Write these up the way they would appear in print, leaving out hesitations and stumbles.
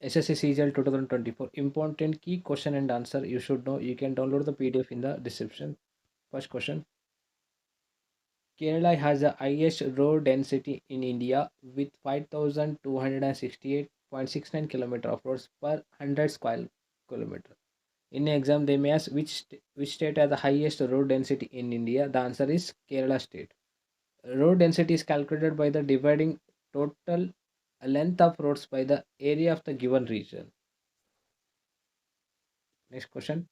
SSC CGL 2024. Important key question and answer you should know. You can download the PDF in the description. First question. Kerala has the highest road density in India with 5,268.69 km of roads per 100 square kilometer. In exam, they may ask which state has the highest road density in India. The answer is Kerala state. Road density is calculated by the dividing total length of roads by the area of the given region. Next question.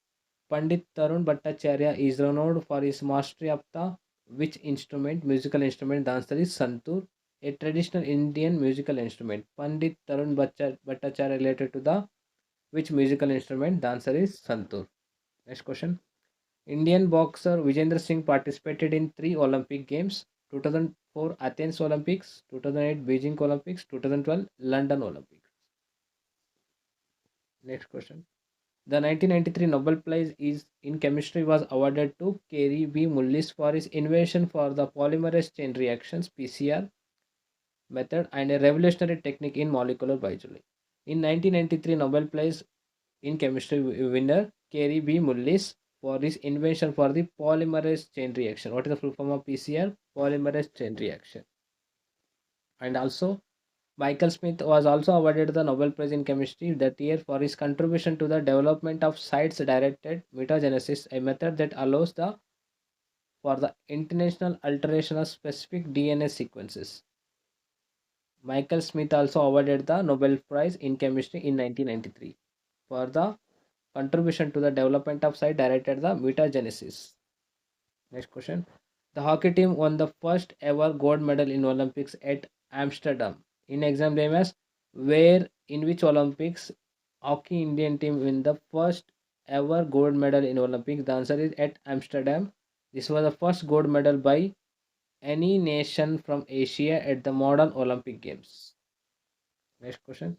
Pandit Tarun Bhattacharya is renowned for his mastery of the which instrument, musical instrument? The answer is santur, a traditional Indian musical instrument. Pandit Tarun Bhattacharya related to the which musical instrument? The answer is santur. Next question. Indian boxer Vijendra Singh participated in three Olympic Games: 2004 Athens Olympics, 2008 Beijing Olympics, 2012 London Olympics. Next question. The 1993 Nobel Prize in Chemistry was awarded to Kerry B. Mullis for his invention for the polymerase chain reactions (PCR) method and a revolutionary technique in molecular biology. In 1993 Nobel Prize in Chemistry winner Kerry B. Mullis for his invention for the polymerase chain reaction. What is the full form of PCR? Polymerase chain reaction. And also Michael Smith was also awarded the Nobel Prize in Chemistry that year for his contribution to the development of sites-directed mutagenesis, a method that allows for the intentional alteration of specific DNA sequences. Michael Smith also awarded the Nobel Prize in Chemistry in 1993 for the contribution to the development of site-directed the mutagenesis. Next question. The hockey team won the first ever gold medal in Olympics at Amsterdam. In exam DMS, where in which Olympics hockey Indian team win the first ever gold medal in Olympics? The answer is at Amsterdam. This was the first gold medal by any nation from Asia at the modern Olympic Games. Next question.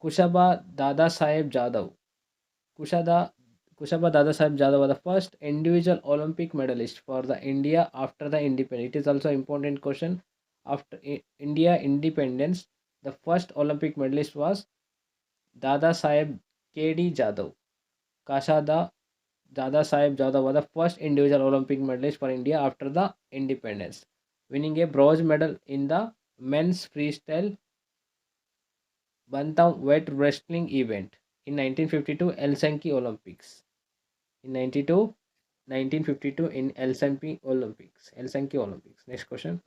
Kushaba Dada Saheb Jadhav. Kushada Kushaba Dada Saheb Jadhav was the first individual Olympic medalist for the India after the independence. It is also important question. After India independence, the first Olympic medalist was Dada Saheb K.D. Jadhav. Kashada Dada Saheb Jadhav was the first individual Olympic medalist for India after the independence, winning a bronze medal in the men's freestyle bantamweight wrestling event in 1952 Helsinki Olympics. In 1952 in Helsinki Olympics. Next question.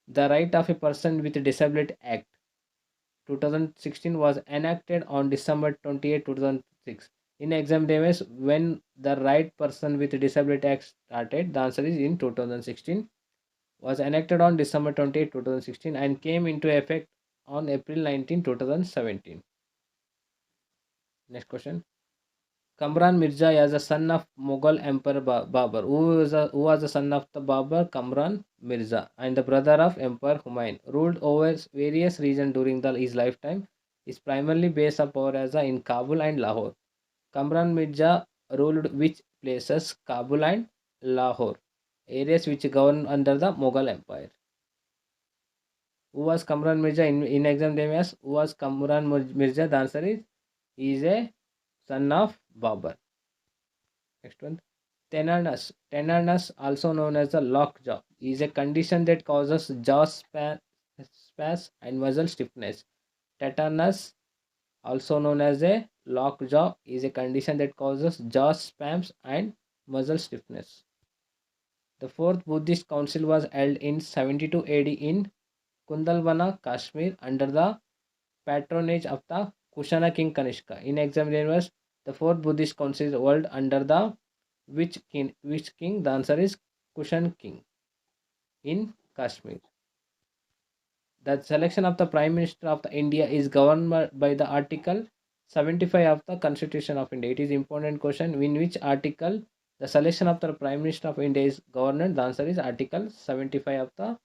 The Right of a Person with Disability Act 2016 was enacted on December 28, 2006. In exam days, when the Right Person with Disability Act started, the answer is in 2016. Was enacted on December 28, 2016 and came into effect on April 19, 2017. Next question. Kamran Mirza is the son of Mughal Emperor Babur. Who was the son of the Babur? Kamran Mirza, and the brother of Emperor Humayun. Ruled over various regions during his lifetime. His primarily base of power as in Kabul and Lahore. Kamran Mirza ruled which places? Kabul and Lahore, areas which governed under the Mughal Empire. Who was Kamran Mirza? In exam they may ask, who was Kamran Mirza? The answer is he is a son of Babur. Next one. Tetanus. Tetanus, also known as the lockjaw, is a condition that causes jaw spasm and muscle stiffness. Tetanus, also known as a lockjaw, is a condition that causes jaw spasms and muscle stiffness. The fourth Buddhist council was held in 72 AD in Kundalbana, Kashmir, under the patronage of the Kushana king Kanishka. In exam universe, the fourth Buddhist council is held under the which king? Which king? The answer is Kushan king in Kashmir. The selection of the Prime Minister of the India is governed by the Article 75 of the Constitution of India. It is important question. In which article the selection of the Prime Minister of India is governed? The answer is Article 75 of the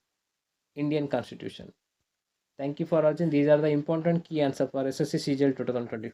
Indian Constitution. Thank you for watching. These are the important key answers for SSC CGL 2020.